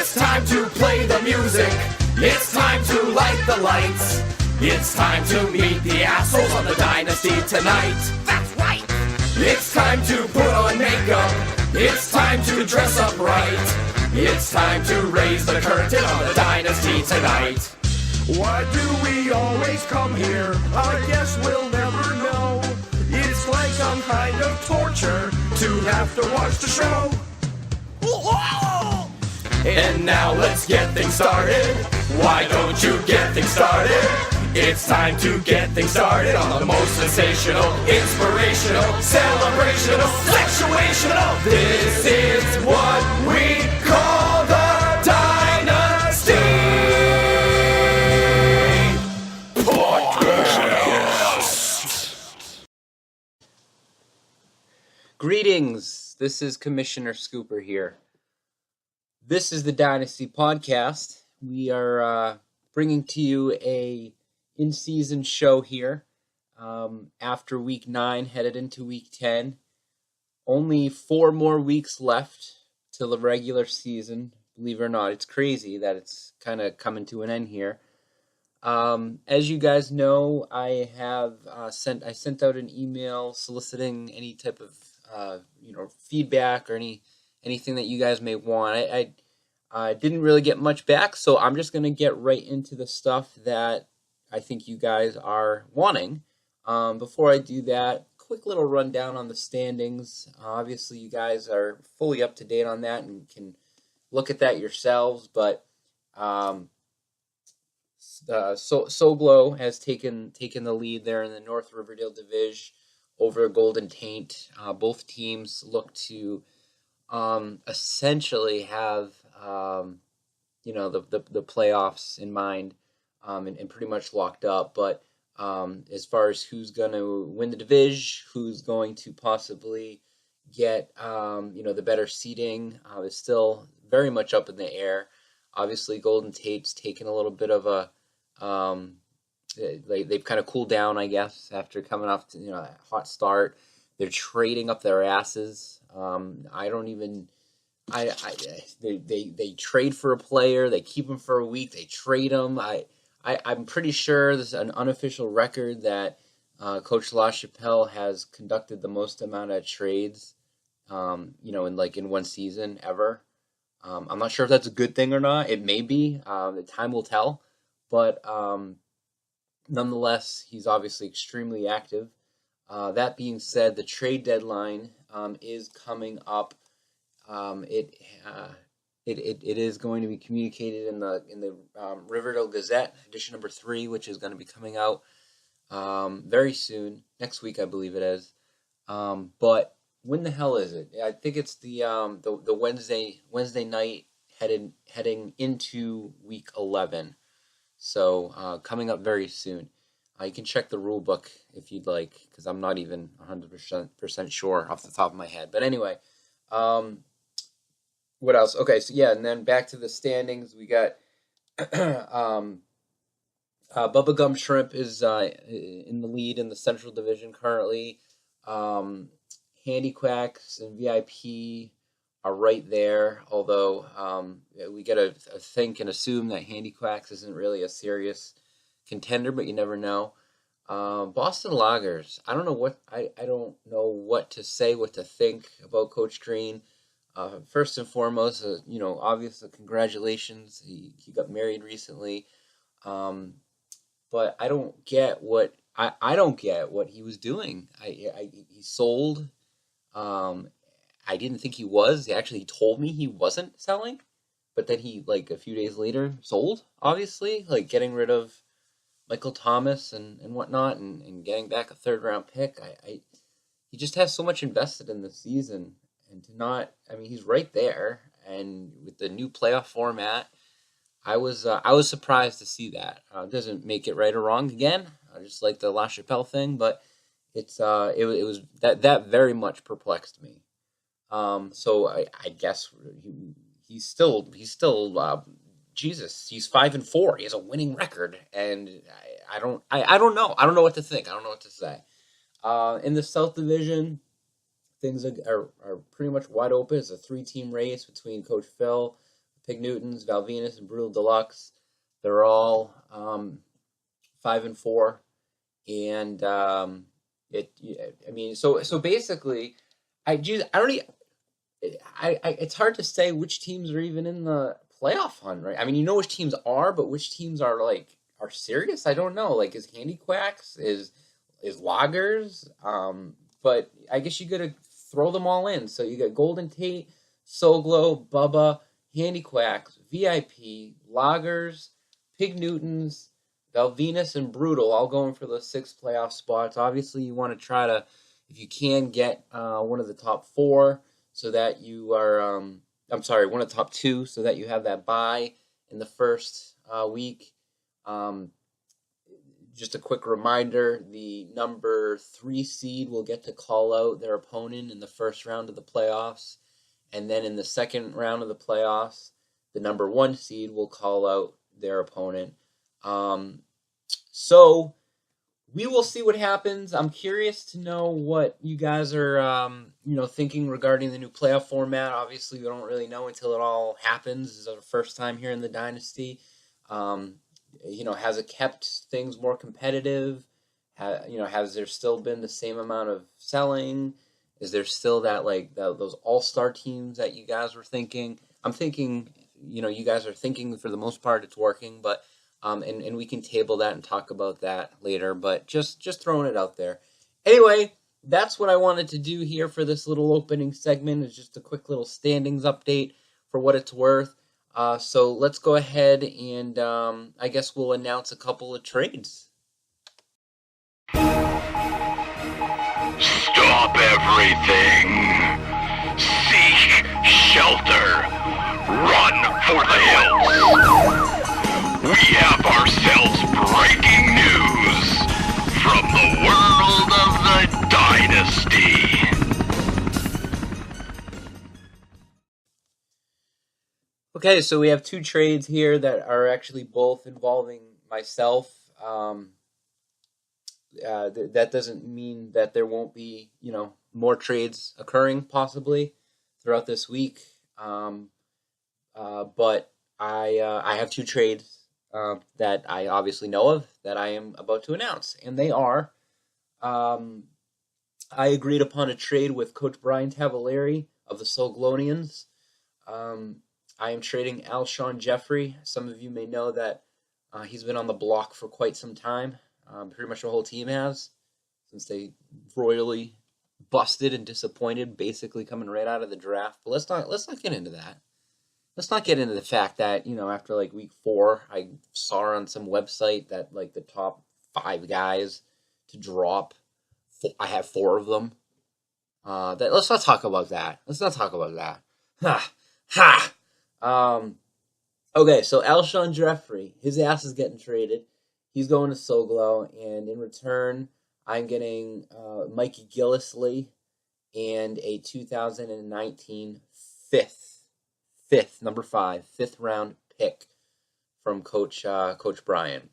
It's time to play the music. It's time to light the lights. It's time to meet the assholes on the Dynasty tonight. That's right. It's time to put on makeup. It's time to dress up right. It's time to raise the curtain on the Dynasty tonight. Why do we always come here? I guess we'll never know. It's like some kind of torture to have to watch the show. And now let's get things started. Why don't you get things started? It's time to get things started on the most sensational, inspirational, celebrational, sexuational. This is what we call the Dynasty Podcast. Greetings, this is Commissioner Scooper here. This is the Dynasty Podcast. We are bringing to you a in-season show here after Week 9, headed into Week 10. Only 4 more weeks left till the regular season. Believe it or not, it's crazy that it's kind of coming to an end here. As you guys know, I have sent out an email soliciting any type of feedback or anything that you guys may want. I didn't really get much back, so I'm just going to get right into the stuff that I think you guys are wanting. Before I do that, quick little rundown on the standings. Obviously, you guys are fully up to date on that and can look at that yourselves, but Soglo has taken the lead there in the North Riverdale Division over Golden Taint. Both teams look to essentially have the playoffs in mind and pretty much locked up. But as far as who's going to win the division, who's going to possibly get the better seeding is still very much up in the air. Obviously, Golden Tate's taken a little bit of a they've kind of cooled down, I guess, after coming off to, a hot start. They're trading up their asses. They trade for a player. They keep him for a week. They trade him. I'm pretty sure this is an unofficial record that Coach LaChapelle has conducted the most amount of trades, in one season ever. I'm not sure if that's a good thing or not. It may be. The time will tell. But nonetheless, he's obviously extremely active. That being said, the trade deadline is coming up. It is going to be communicated in the Riverdale Gazette, edition number 3, which is going to be coming out very soon, next week, I believe it is. But when the hell is it? I think it's the Wednesday night heading into week 11. So coming up very soon. You can check the rule book if you'd like, because I'm not even 100% sure off the top of my head. But anyway, what else? Okay, so yeah, and then back to the standings. We got Bubba Gum Shrimp is in the lead in the Central Division currently. Handy Quacks and VIP are right there, although we got to think and assume that Handy Quacks isn't really a serious contender, but you never know. Boston Loggers, I don't know what to say, what to think about Coach Green. First and foremost, obviously congratulations. He got married recently, but I don't get what he was doing. He sold. I didn't think he was. He told me he wasn't selling, but then he, a few days later, sold, obviously, getting rid of Michael Thomas and whatnot and getting back a third-round pick. He just has so much invested in the season, and he's right there, and with the new playoff format, I was surprised to see that. It doesn't make it right or wrong again, just like the LaChapelle thing, but it was that very much perplexed me. So I guess he's still Jesus. He's 5-4. He has a winning record, and I don't know. I don't know what to think. I don't know what to say. In the South Division, things are pretty much wide open. It's a 3-team race between Coach Phil, Pig Newtons, Valvinus, and Brutal Deluxe. They're all 5-4, and so basically, it's hard to say which teams are even in the playoff hunt, right? I mean, you know which teams are, but which teams are serious? I don't know. Like, is Handy Quacks, is Loggers, but I guess you gotta throw them all in. So you got Golden Tate, Soul Glow, Bubba, Handy Quacks, VIP, Loggers, Pig Newtons, Valvinus, and Brutal, all going for those 6 playoff spots. Obviously, you want to try to, if you can, get one of the top 4, so that you are, one of the top 2, so that you have that bye in the first week. Just a quick reminder, the number 3 seed will get to call out their opponent in the first round of the playoffs, and then in the second round of the playoffs, the number 1 seed will call out their opponent. So we will see what happens. I'm curious to know what you guys are, thinking regarding the new playoff format. Obviously, we don't really know until it all happens. This is our first time here in the Dynasty. Has it kept things more competitive? Has there still been the same amount of selling? Is there still those all-star teams that you guys were thinking? I'm thinking, you guys are thinking for the most part it's working, but and we can table that and talk about that later, but just throwing it out there. Anyway, that's what I wanted to do here for this little opening segment, is just a quick little standings update for what it's worth. So let's go ahead and I guess we'll announce a couple of trades. Stop everything. Seek shelter. Run for the hills. We have ourselves breaking news from the world of the Dynasty. Okay, so we have 2 trades here that are actually both involving myself. That doesn't mean that there won't be, more trades occurring possibly throughout this week. But I have 2 trades that I obviously know of that I am about to announce, and they are, I agreed upon a trade with Coach Brian Tavaleri of the Solglonians. I am trading Alshon Jeffrey. Some of you may know that he's been on the block for quite some time. Pretty much the whole team has, since they royally busted and disappointed, basically coming right out of the draft. But let's not get into that. Let's not get into the fact that, after week 4, I saw on some website that the top 5 guys to drop, I have 4 of them. Let's not talk about that. Okay, so Alshon Jeffrey, his ass is getting traded. He's going to Soglo, and in return, I'm getting Mikey Gillisley and a 2019 number 5, 5th round pick from Coach Brian.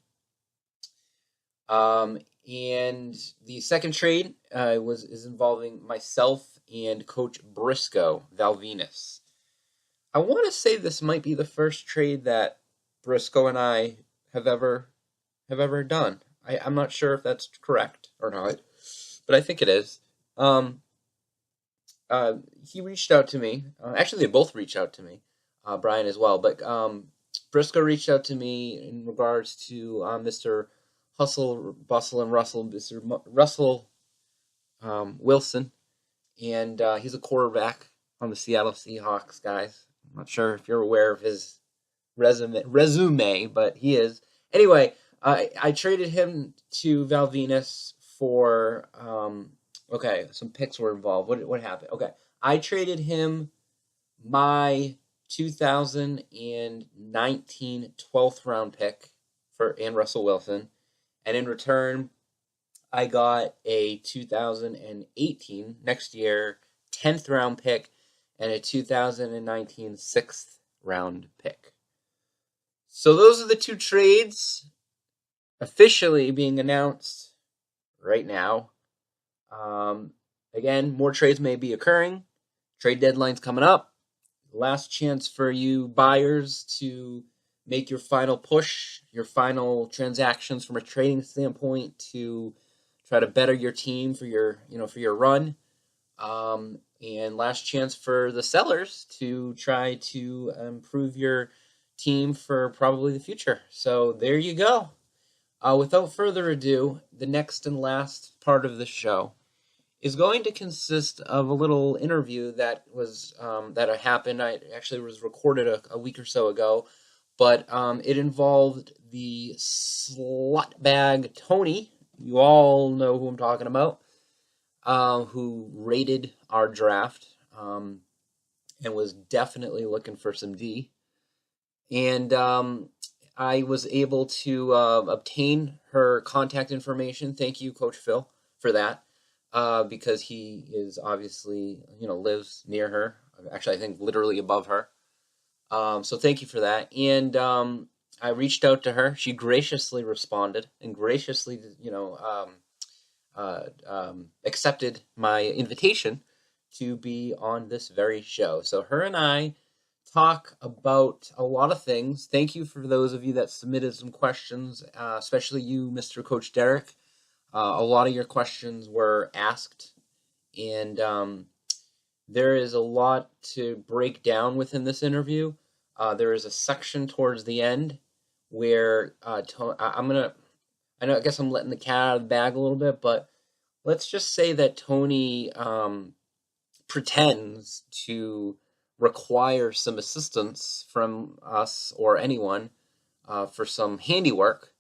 And the second trade is involving myself and Coach Briscoe Valvinus. I want to say this might be the first trade that Briscoe and I have ever done. I'm not sure if that's correct or not, but I think it is. He reached out to me. Actually, they both reached out to me, Brian as well. But Briscoe reached out to me in regards to Mr. Hustle, Bustle, and Russell, Mr. Russell Wilson, and he's a quarterback on the Seattle Seahawks, guys. I'm not sure if you're aware of his resume, but he is. Anyway, I traded him to Valvinus for some picks were involved. What happened? Okay, I traded him my 2019 12th round pick and Russell Wilson, and in return, I got a 2018 next year 10th round pick and a 2019 6th round pick. So those are the 2 trades officially being announced right now. Again, more trades may be occurring. Trade deadline's coming up. last chance for you buyers to make your final push, your final transactions from a trading standpoint to try to better your team for your run. And last chance for the sellers to try to improve your team for probably the future. So there you go. Without further ado, the next and last part of the show is going to consist of a little interview that was that happened. I actually was recorded a week or so ago, but it involved the slutbag Tony. You all know who I'm talking about. Who rated our draft and was definitely looking for some D. And I was able to obtain her contact information. Thank you, Coach Phil, for that, because he is obviously, lives near her. Actually, I think literally above her. So thank you for that. And I reached out to her. She graciously responded and graciously, accepted my invitation to be on this very show. So her and I talk about a lot of things. Thank you for those of you that submitted some questions, especially you, Mr. Coach Derek. A lot of your questions were asked, and there is a lot to break down within this interview. There is a section towards the end where I guess I'm letting the cat out of the bag a little bit, but let's just say that Tony pretends to require some assistance from us or anyone for some handiwork,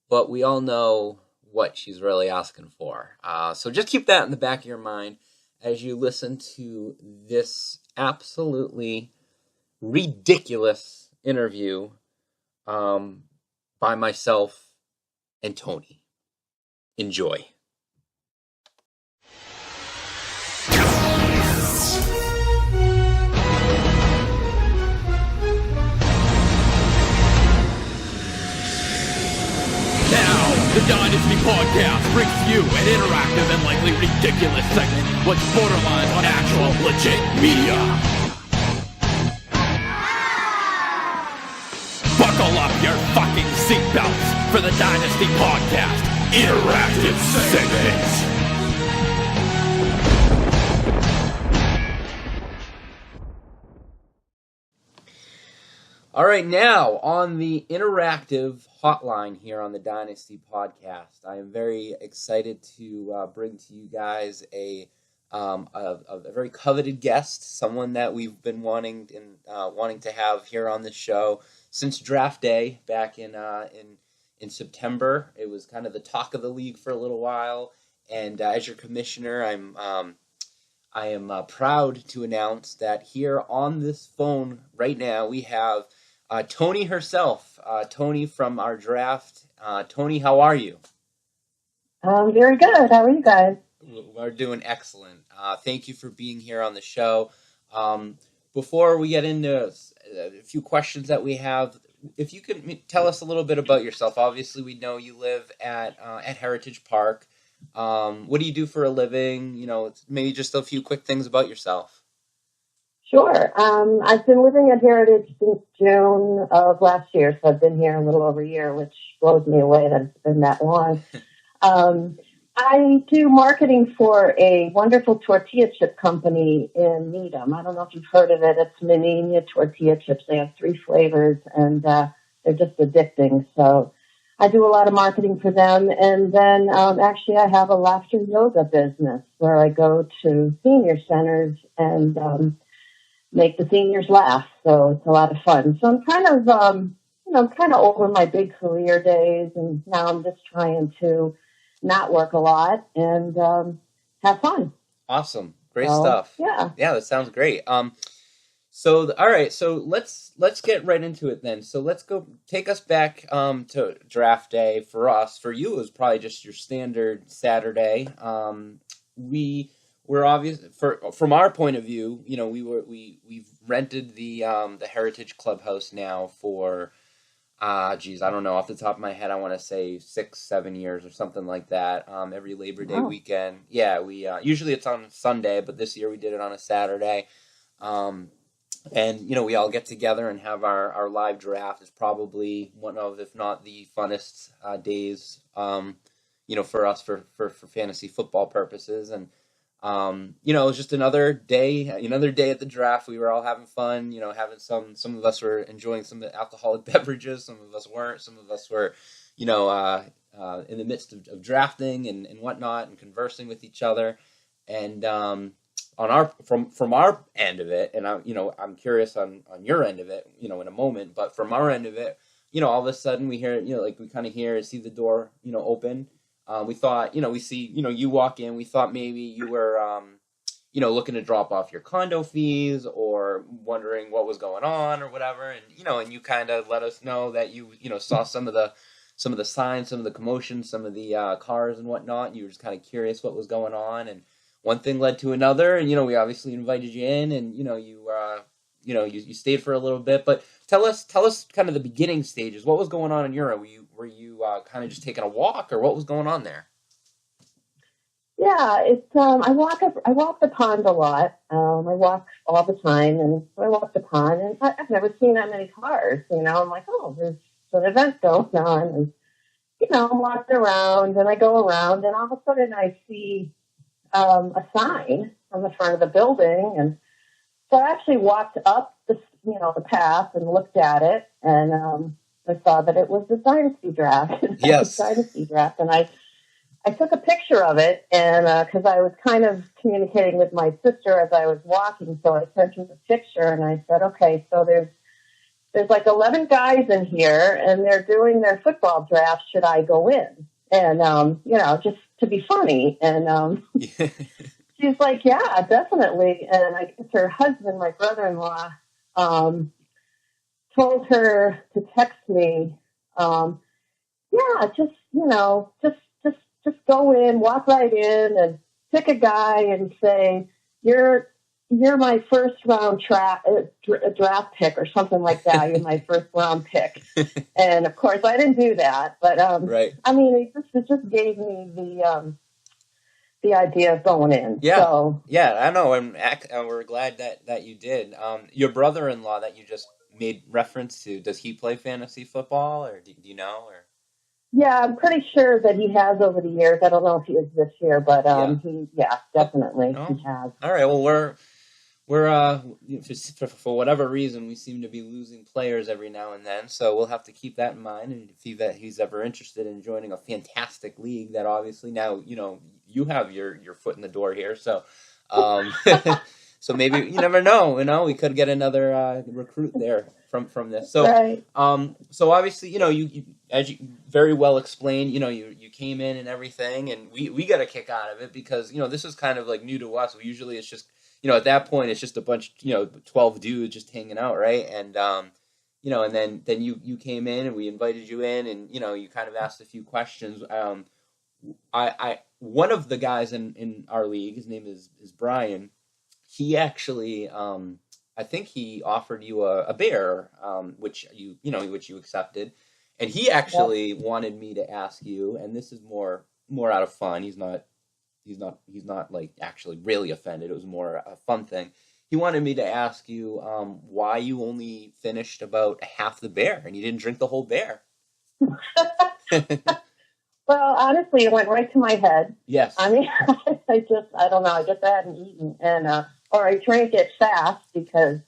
but we all know what she's really asking for. So just keep that in the back of your mind as you listen to this absolutely ridiculous interview by myself and Tony. Enjoy. The Dynasty Podcast brings you an interactive and likely ridiculous segment which borderlines on actual legit media. Buckle up your fucking seatbelts for the Dynasty Podcast interactive segment. All right, now on the interactive hotline here on the Dynasty Podcast, I am very excited to bring to you guys a very coveted guest, someone that we've been wanting to have here on the show since draft day back in September. It was kind of the talk of the league for a little while, and as your commissioner, I am proud to announce that here on this phone right now we have Tony herself, Tony from our draft. Tony, how are you? Very good. How are you guys? We're doing excellent. Thank you for being here on the show. Before we get into a few questions that we have, if you could tell us a little bit about yourself. Obviously, we know you live at Heritage Park. What do you do for a living? Maybe just a few quick things about yourself. Sure. I've been living at Heritage since June of last year, so I've been here a little over a year, which blows me away that it's been that long. I do marketing for a wonderful tortilla chip company in Needham. I don't know if you've heard of it. It's Menina tortilla chips. They have 3 flavors, and they're just addicting. So I do a lot of marketing for them. And then actually I have a laughter yoga business where I go to senior centers and make the seniors laugh. So it's a lot of fun. So I'm kind of over my big career days, and now I'm just trying to not work a lot and have fun. Awesome. Great stuff. Yeah, that sounds great. So all right, so let's get right into it then. So let's go take us back to draft day for us. For you, it was probably just your standard Saturday. We're obvious from our point of view. We've rented the Heritage Clubhouse now for I don't know, off the top of my head, I want to say 6-7 years or something like that. Every Labor Day weekend. Yeah, we usually it's on Sunday, but this year we did it on a Saturday. and we all get together and have our live draft. It's probably one of, if not the funnest days, for us for fantasy football purposes. And it was just another day at the draft. We were all having fun, having some of us were enjoying some alcoholic beverages, some of us weren't, some of us were, in the midst of drafting and whatnot, and conversing with each other. And from our end of it, and I'm curious on your end of it, in a moment, but from our end of it, all of a sudden we hear, we kind of see the door, open. We thought, we see, you walk in. We thought maybe you were, looking to drop off your condo fees or wondering what was going on or whatever. And, and you kind of let us know that you saw some of the signs, some of the commotion, some of the cars and whatnot. You were just kind of curious what was going on. And one thing led to another. And, we obviously invited you in, and, you stayed for a little bit. But tell us kind of the beginning stages. What was going on in Europe? Were you kind of just taking a walk, or what was going on there? Yeah, it's I walk the pond a lot. I walk all the time, and so I walk the pond, and I've never seen that many cars. I'm like, oh, there's an event going on, and I'm walking around, and I go around, and all of a sudden I see a sign on the front of the building, and so I actually walked up the path and looked at it, and I saw that it was the Dynasty draft. Yes. Dynasty draft, and I took a picture of it, and because I was kind of communicating with my sister as I was walking, so I sent her the picture, and I said, okay, so there's like 11 guys in here, and they're doing their football draft. Should I go in? And just to be funny, and she's like, yeah, definitely. And I guess her husband, my brother-in-law, told her to text me, just go in, walk right in, and pick a guy and say, you're my first round draft pick or something like that. You're my first round pick. And of course I didn't do that, but right. I mean, it just gave me the idea of going in. Yeah. So, yeah, I know. And we're glad that you did. Your brother-in-law that you just made reference to, does he play fantasy football, or do you know? Or yeah, I'm pretty sure that he has over the years. I don't know if he is this year, but definitely Oh. he has. All right. Well, we're for whatever reason, we seem to be losing players every now and then, so we'll have to keep that in mind. And if he's ever interested in joining a fantastic league, that obviously now you have your foot in the door here. So, so maybe you never know. We could get another recruit there from this. So, right. So obviously, you as you very well explained, you came in and everything, and we got a kick out of it because this is kind of like new to us. Usually it's just at that point it's just a bunch 12 dudes just hanging out, right? And and then you came in and we invited you in, and you kind of asked a few questions. I one of the guys in our league, his name is Brian. He actually I think he offered you a bear, which you accepted, and he actually wanted me to ask you, and this is more out of fun. He's not like actually really offended. It was more a fun thing. He wanted me to ask you why you only finished about half the bear and you didn't drink the whole bear. Well, honestly, it went right to my head. Yes. I mean, I don't know. I just hadn't eaten, and or I drank it fast because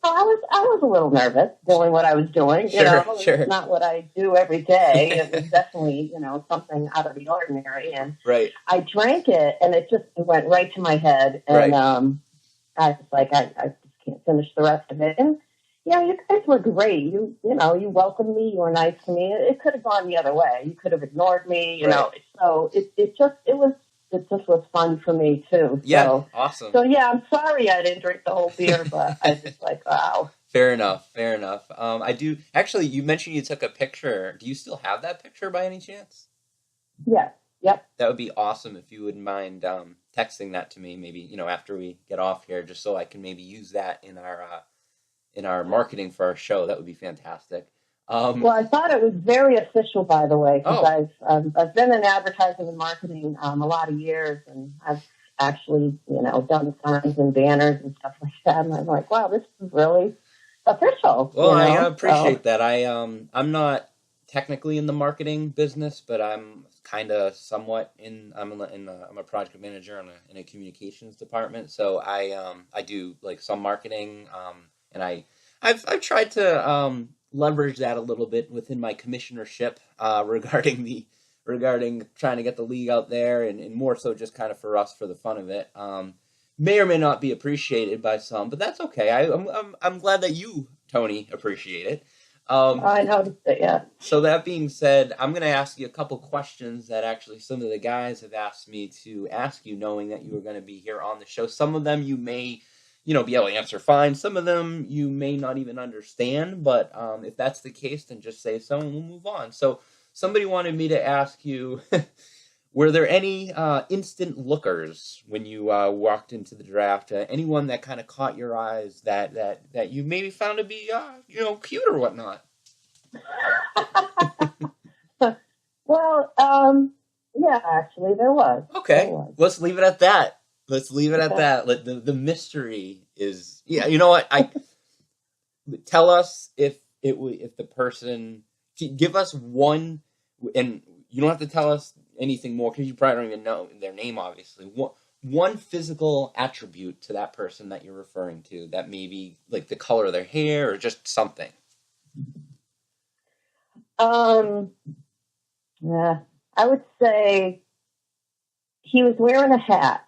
I was a little nervous doing what I was doing. Sure. It's not what I do every day. It was definitely something out of the ordinary, and right. I drank it, and it went right to my head, and right. I was like, I just can't finish the rest of it, and. Yeah, you guys were great. You welcomed me. You were nice to me. It could have gone the other way. You could have ignored me. You know. So it just was fun for me too. Yeah, so, awesome. So yeah, I'm sorry I didn't drink the whole beer, but I just like wow. Fair enough. I do actually. You mentioned you took a picture. Do you still have that picture by any chance? Yes. Yep. That would be awesome if you wouldn't mind texting that to me. Maybe after we get off here, just so I can maybe use that in our marketing for our show. That would be fantastic. Well, I thought it was very official, by the way, because I've been in advertising and marketing a lot of years, and actually, done signs and banners and stuff like that. And I'm like, wow, this is really official. Well, I So, appreciate that. I'm not technically in the marketing business, but I'm kind of somewhat in. I'm a project manager in a communications department, so I do like some marketing. And I've tried to leverage that a little bit within my commissionership regarding trying to get the league out there, and more so just kind of for us for the fun of it. May or may not be appreciated by some, but that's okay. I'm glad that you, Tony, appreciate it. I noticed it. Yeah. So that being said, I'm going to ask you a couple questions that actually some of the guys have asked me to ask you, knowing that you were going to be here on the show. Some of them you may, be able to answer fine. Some of them you may not even understand. But if that's the case, then just say so, and we'll move on. So somebody wanted me to ask you. Were there any instant lookers when you walked into the draft? Anyone that kind of caught your eyes that you maybe found to be cute or whatnot? Well, yeah, actually, there was. Okay, There was. let's leave it at that. The mystery is You know what? Tell us if the person, give us one, and you don't have to tell us anything more because you probably don't even know their name, obviously. One physical attribute to that person that you're referring to, that maybe like the color of their hair or just something. Yeah, I would say he was wearing a hat.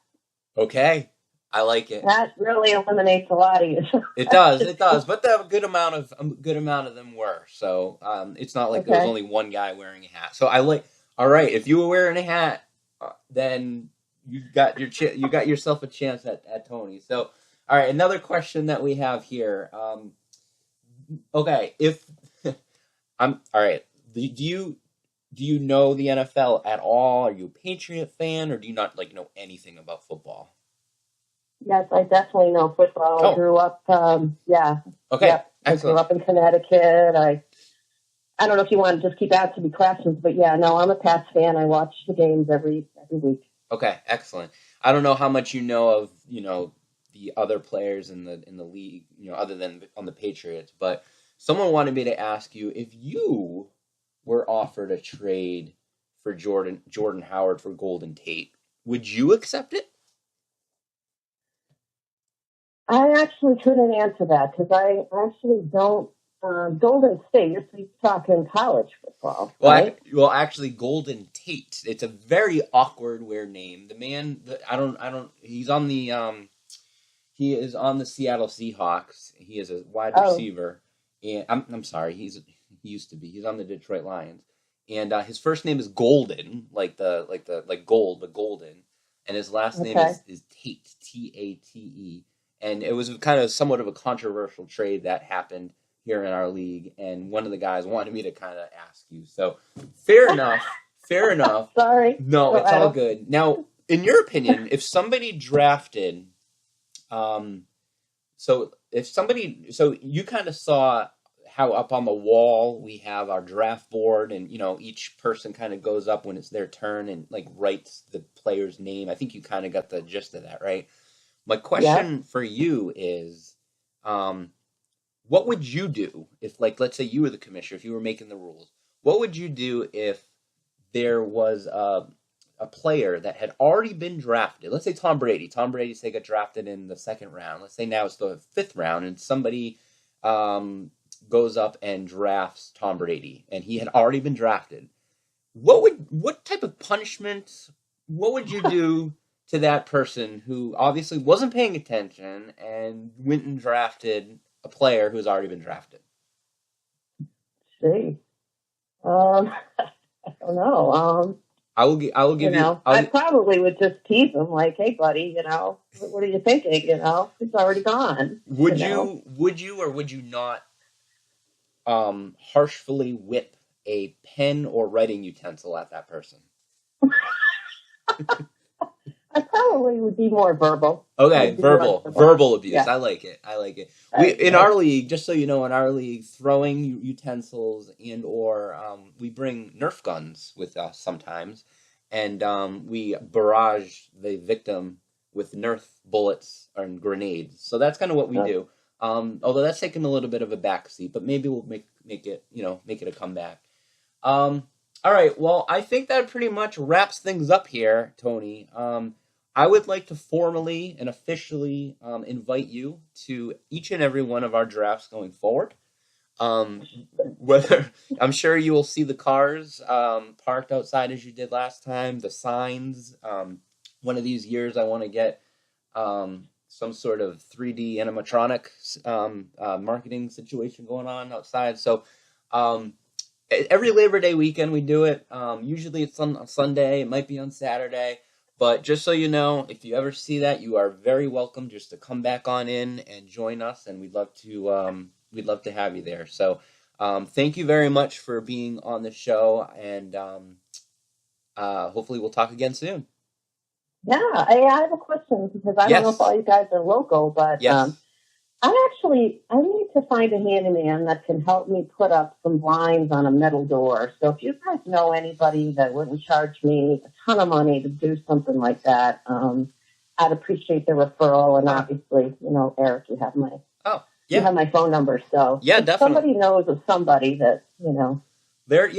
Okay, I like it. That really eliminates a lot of you. It does, but a good amount of them were. So it's not like there was only one guy wearing a hat. So I like. All right, if you were wearing a hat, then you got yourself a chance at Tony. So, all right, another question that we have here. Okay, if all right, do you know the NFL at all? Are you a Patriot fan, or do you not know anything about football? Yes, I definitely know football. Oh. I grew up. Yeah. Okay. Yep. I Excellent. grew up in Connecticut. I don't know if you want to just keep asking me questions, but yeah, no, I'm a Pats fan. I watch the games every week. Okay, excellent. I don't know how much you know of the other players in the league, other than on the Patriots, but someone wanted me to ask you if you were offered a trade for Jordan Howard for Golden Tate, would you accept it? I actually couldn't answer that because I actually don't. Golden State, you're talking college football, right? Well, actually, Golden Tate. It's a very awkward, weird name. The man, he's on the, he is on the Seattle Seahawks. He is a wide receiver, and I'm sorry, he used to be. He's on the Detroit Lions, and his first name is Golden, like gold, but Golden, and his last name is Tate, Tate, and it was kind of somewhat of a controversial trade that happened here in our league, and one of the guys wanted me to kind of ask you. So, fair enough. Sorry. No, it's all good. Now, in your opinion, if somebody drafted, so you kind of saw how up on the wall we have our draft board, and each person kind of goes up when it's their turn and writes the player's name. I think you kind of got the gist of that, right? My question for you is, what would you do if, let's say you were the commissioner, if you were making the rules? What would you do if there was a player that had already been drafted? Let's say Tom Brady. Tom Brady, say, got drafted in the second round. Let's say now it's the fifth round, and somebody goes up and drafts Tom Brady, and he had already been drafted. What type of punishment? What would you do to that person who obviously wasn't paying attention and went and drafted a player who's already been drafted? See, I don't know. I will give you. I probably would just tease him, like, "Hey, buddy, what are you thinking? He's already gone." Would you or would you not harshly whip a pen or writing utensil at that person? I probably would be more verbal. Okay, verbal abuse. Yeah. I like it. In our league, just so you know, in our league, throwing utensils and or we bring Nerf guns with us sometimes, and we barrage the victim with Nerf bullets and grenades. So that's kind of what we do. Although that's taken a little bit of a backseat, but maybe we'll make it a comeback. All right. Well, I think that pretty much wraps things up here, Tony. I would like to formally and officially invite you to each and every one of our drafts going forward. Whether I'm sure you will see the cars parked outside as you did last time, the signs. One of these years, I want to get some sort of 3D animatronic marketing situation going on outside. So every Labor Day weekend we do it. Usually it's on Sunday. It might be on Saturday. But just so you know, if you ever see that, you are very welcome just to come back on in and join us, and we'd love to have you there. So thank you very much for being on the show, and hopefully we'll talk again soon. Yeah, I have a question because I don't know if all you guys are local, but I need to find a handyman that can help me put up some blinds on a metal door. So if you guys know anybody that wouldn't charge me a ton of money to do something like that, I'd appreciate the referral. And obviously, Eric, you have my phone number. So definitely. Somebody knows of somebody that, There,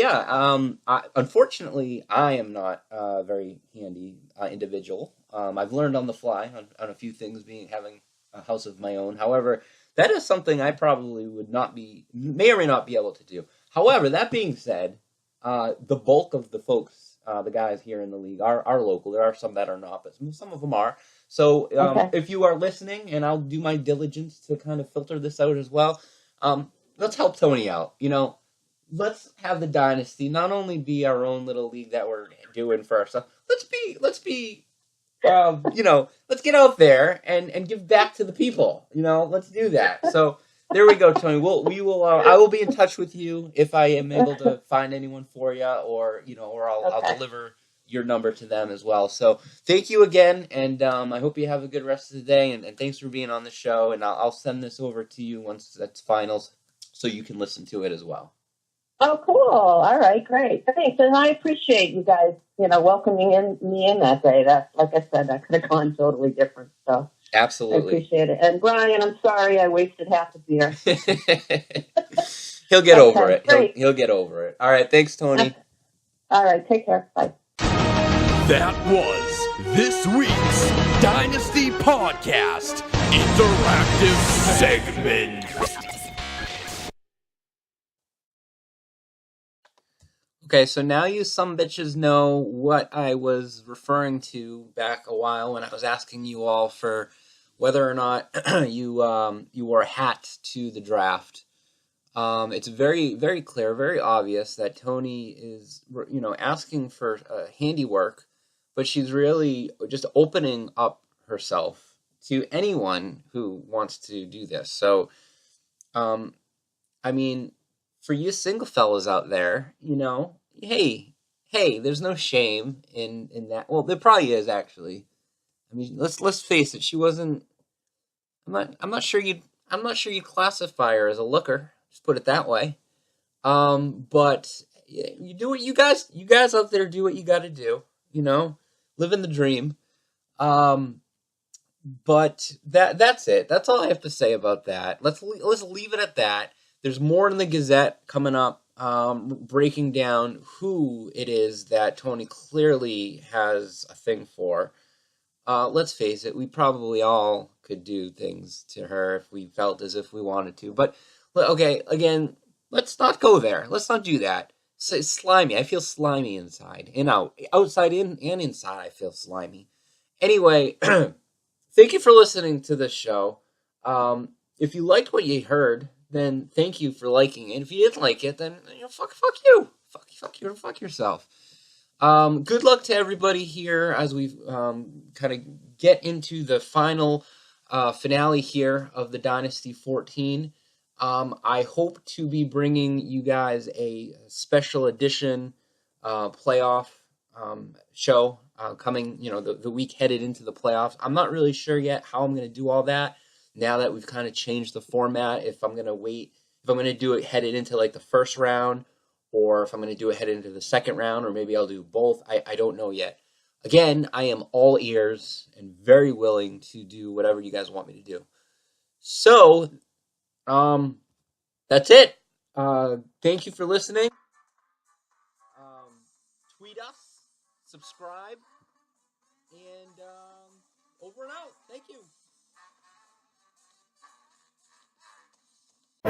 unfortunately, I am not a very handy individual. I've learned on the fly on a few things, having a house of my own. However, that is something I probably may or may not be able to do. However, that being said, the bulk of the folks, the guys here in the league are local. There are some that are not, but some of them are. So if you are listening, and I'll do my diligence to kind of filter this out as well, let's help Tony out. Let's have the Dynasty not only be our own little league that we're doing for ourselves. Let's get out there and give back to the people. Let's do that. So there we go, Tony. I will be in touch with you if I am able to find anyone for you, or I'll deliver your number to them as well. So thank you again, and I hope you have a good rest of the day. And thanks for being on the show. And I'll send this over to you once that's finals, so you can listen to it as well. Oh, cool. All right, great. Thanks. And I appreciate you guys, welcoming me in that day. That, like I said, that could have gone totally different. So absolutely. I appreciate it. And Brian, I'm sorry I wasted half a beer. He'll get over it. He'll get over it. All right. Thanks, Tony. All right. Take care. Bye. That was this week's Dynasty Podcast Interactive Segment. Okay, so now you some bitches know what I was referring to back a while when I was asking you all for whether or not you wore a hat to the draft. It's very, very clear, very obvious that Tony is, asking for handiwork, but she's really just opening up herself to anyone who wants to do this. So, for you single fellas out there, hey, there's no shame in that. Well, there probably is, actually. Let's face it. She wasn't. I'm not sure you'd classify her as a looker. Just put it that way. But you do what you guys out there do what you got to do. Living the dream. But that's it. That's all I have to say about that. Let's leave it at that. There's more in the Gazette coming up, breaking down who it is that Tony clearly has a thing for. Let's face it, we probably all could do things to her if we felt as if we wanted to. But, okay, again, let's not go there. Let's not do that. It's slimy. I feel slimy inside and out. Outside in and inside, I feel slimy. Anyway, thank you for listening to this show. If you liked what you heard, then thank you for liking it. If you didn't like it, then fuck you. Fuck you and fuck yourself. Good luck to everybody here as we kind of get into the final finale here of the Dynasty 14. I hope to be bringing you guys a special edition playoff show coming, the week headed into the playoffs. I'm not really sure yet how I'm going to do all that. Now that we've kind of changed the format, if I'm going to do it headed into like the first round, or if I'm going to do it headed into the second round, or maybe I'll do both. I don't know yet. again, I am all ears and very willing to do whatever you guys want me to do. So, that's it. Thank you for listening. Tweet us, subscribe, and over and out. Thank you.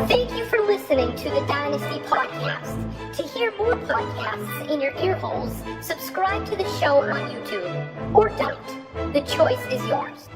Thank you for listening to the Dynasty Podcast. To hear more podcasts in your ear holes, subscribe to the show on YouTube. Or don't. The choice is yours.